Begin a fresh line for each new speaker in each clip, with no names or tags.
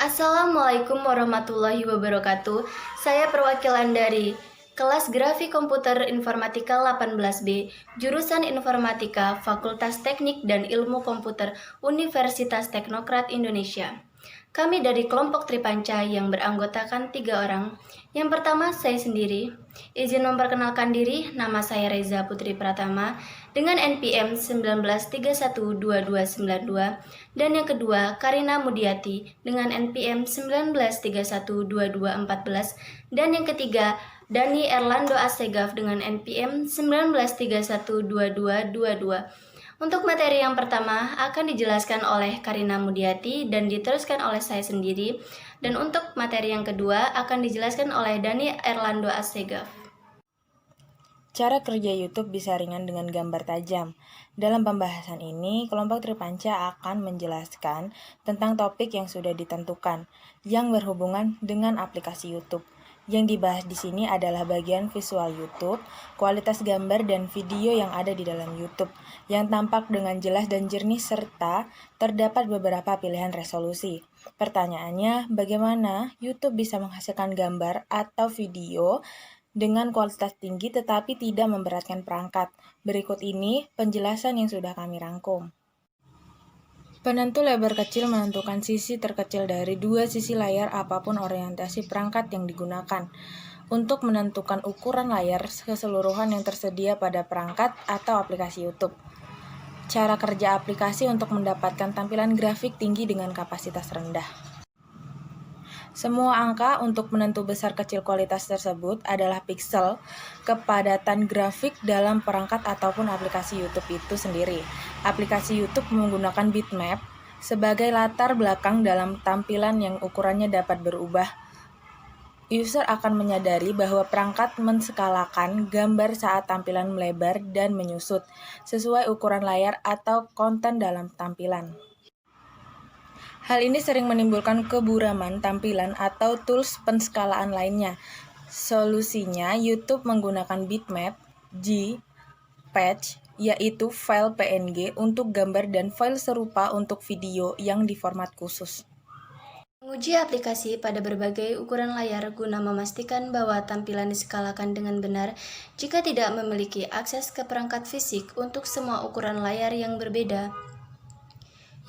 Assalamualaikum warahmatullahi wabarakatuh. Saya perwakilan dari kelas Grafik Komputer Informatika 18B, jurusan Informatika, Fakultas Teknik dan Ilmu Komputer, Universitas Teknokrat Indonesia. Kami dari kelompok Tripanca yang beranggotakan 3 orang. Yang pertama, saya sendiri. Izin memperkenalkan diri, nama saya Reza Putri Pratama dengan NPM 19312292, dan yang kedua, Karina Mudiati dengan NPM 19312214, dan yang ketiga, Dani Erlando Asegaf dengan NPM 19312222. Untuk materi yang pertama akan dijelaskan oleh Karina Mudiati dan diteruskan oleh saya sendiri. Dan untuk materi yang kedua akan dijelaskan oleh Dani Erlando Asegaf.
Cara kerja YouTube bisa ringan dengan gambar tajam. Dalam pembahasan ini, kelompok Tripanca akan menjelaskan tentang topik yang sudah ditentukan yang berhubungan dengan aplikasi YouTube. Yang dibahas di sini adalah bagian visual YouTube, kualitas gambar dan video yang ada di dalam YouTube, yang tampak dengan jelas dan jernih serta terdapat beberapa pilihan resolusi. Pertanyaannya, bagaimana YouTube bisa menghasilkan gambar atau video dengan kualitas tinggi tetapi tidak memberatkan perangkat? Berikut ini penjelasan yang sudah kami rangkum. Penentu lebar kecil menentukan sisi terkecil dari dua sisi layar apapun orientasi perangkat yang digunakan. Untuk menentukan ukuran layar keseluruhan yang tersedia pada perangkat atau aplikasi YouTube. Cara kerja aplikasi untuk mendapatkan tampilan grafik tinggi dengan kapasitas rendah. Semua angka untuk menentu besar kecil kualitas tersebut adalah piksel kepadatan grafik dalam perangkat ataupun aplikasi YouTube itu sendiri. Aplikasi YouTube menggunakan bitmap sebagai latar belakang dalam tampilan yang ukurannya dapat berubah. User akan menyadari bahwa perangkat menskalakan gambar saat tampilan melebar dan menyusut sesuai ukuran layar atau konten dalam tampilan. Hal ini sering menimbulkan keburaman tampilan atau tools penskalaan lainnya. Solusinya, YouTube menggunakan bitmap, G-Patch, yaitu file PNG untuk gambar dan file serupa untuk video yang diformat khusus.
Menguji aplikasi pada berbagai ukuran layar guna memastikan bahwa tampilan diskalakan dengan benar jika tidak memiliki akses ke perangkat fisik untuk semua ukuran layar yang berbeda.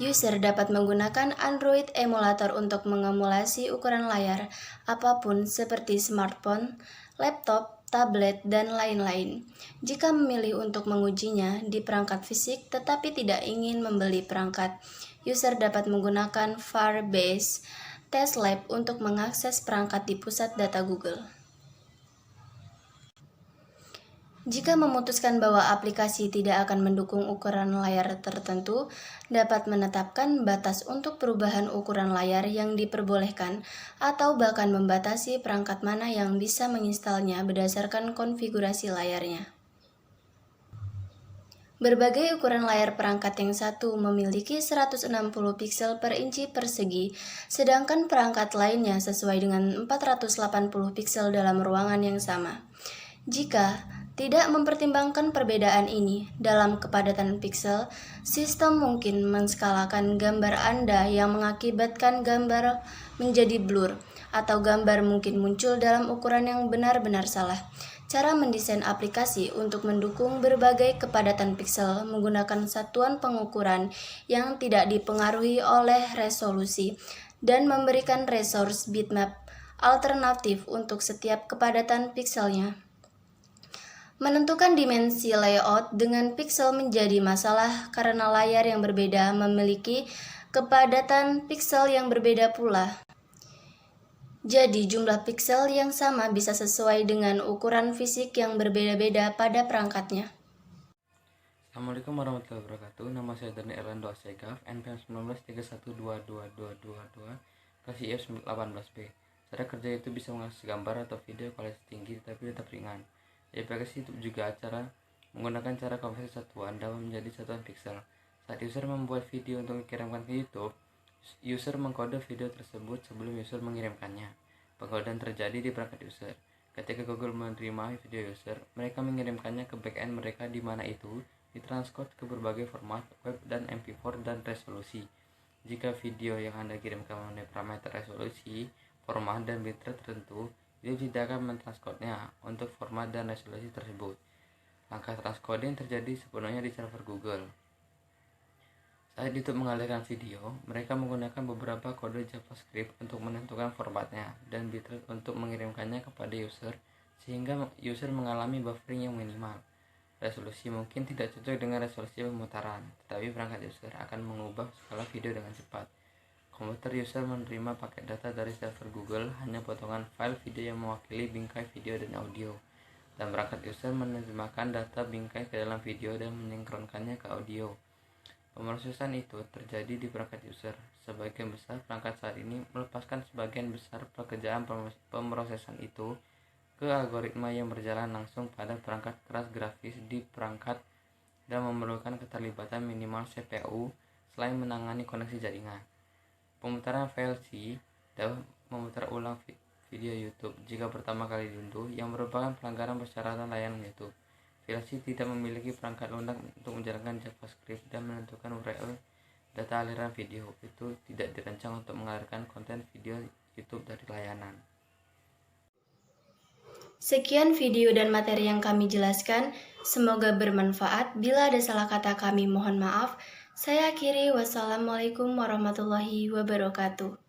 User dapat menggunakan Android emulator untuk mengemulasi ukuran layar apapun seperti smartphone, laptop, tablet, dan lain-lain. Jika memilih untuk mengujinya di perangkat fisik tetapi tidak ingin membeli perangkat, user dapat menggunakan Firebase Test Lab untuk mengakses perangkat di pusat data Google. Jika memutuskan bahwa aplikasi tidak akan mendukung ukuran layar tertentu, dapat menetapkan batas untuk perubahan ukuran layar yang diperbolehkan atau bahkan membatasi perangkat mana yang bisa menginstalnya berdasarkan konfigurasi layarnya. Berbagai ukuran layar perangkat yang satu memiliki 160 piksel per inci persegi, sedangkan perangkat lainnya sesuai dengan 480 piksel dalam ruangan yang sama. Jika tidak mempertimbangkan perbedaan ini dalam kepadatan piksel, sistem mungkin menskalakan gambar Anda yang mengakibatkan gambar menjadi blur, atau gambar mungkin muncul dalam ukuran yang benar-benar salah. Cara mendesain aplikasi untuk mendukung berbagai kepadatan piksel menggunakan satuan pengukuran yang tidak dipengaruhi oleh resolusi dan memberikan resource bitmap alternatif untuk setiap kepadatan pikselnya. Menentukan dimensi layout dengan piksel menjadi masalah karena layar yang berbeda memiliki kepadatan piksel yang berbeda pula. Jadi jumlah piksel yang sama bisa sesuai dengan ukuran fisik yang berbeda-beda pada perangkatnya.
Assalamualaikum warahmatullahi wabarakatuh. Nama saya Dani Erlando Asegaf, NPM 19312222, kelas IF 18B. Cara kerja itu bisa mengakses gambar atau video kualitas tinggi tapi tetap ringan. Di aplikasi YouTube juga menggunakan cara konversi satuan dalam menjadi satuan piksel. Saat user membuat video untuk dikirimkan ke YouTube, user mengkode video tersebut sebelum user mengirimkannya. Pengkodean terjadi di perangkat user. Ketika Google menerima video user, mereka mengirimkannya ke backend mereka di mana itu ditranscode ke berbagai format web dan MP4 dan resolusi. Jika video yang Anda kirimkan memenuhi parameter resolusi, format, dan bitrate tertentu, YouTube tidak akan mentranskodenya untuk format dan resolusi tersebut. Langkah transcoding terjadi sepenuhnya di server Google. Saat YouTube mengalirkan video, mereka menggunakan beberapa kode JavaScript untuk menentukan formatnya dan bitrate untuk mengirimkannya kepada user, sehingga user mengalami buffering yang minimal. Resolusi mungkin tidak cocok dengan resolusi pemutaran, tetapi perangkat user akan mengubah skala video dengan cepat. Komputer user menerima paket data dari server Google hanya potongan file video yang mewakili bingkai video dan audio, dan perangkat user menerjemahkan data bingkai ke dalam video dan mensinkronkannya ke audio. Pemrosesan itu terjadi di perangkat user. Sebagian besar perangkat saat ini melepaskan sebagian besar pekerjaan pemrosesan itu ke algoritma yang berjalan langsung pada perangkat keras grafis di perangkat dan memerlukan keterlibatan minimal CPU selain menangani koneksi jaringan. Pemutaran VLC dapat memutar ulang video YouTube jika pertama kali diunduh, yang merupakan pelanggaran persyaratan layanan YouTube. VLC tidak memiliki perangkat lunak untuk menjalankan JavaScript dan menentukan URL data aliran video. Itu tidak dirancang untuk mengalirkan konten video YouTube dari layanan.
Sekian video dan materi yang kami jelaskan, semoga bermanfaat. Bila ada salah kata kami mohon maaf. Saya akhiri, wassalamualaikum warahmatullahi wabarakatuh.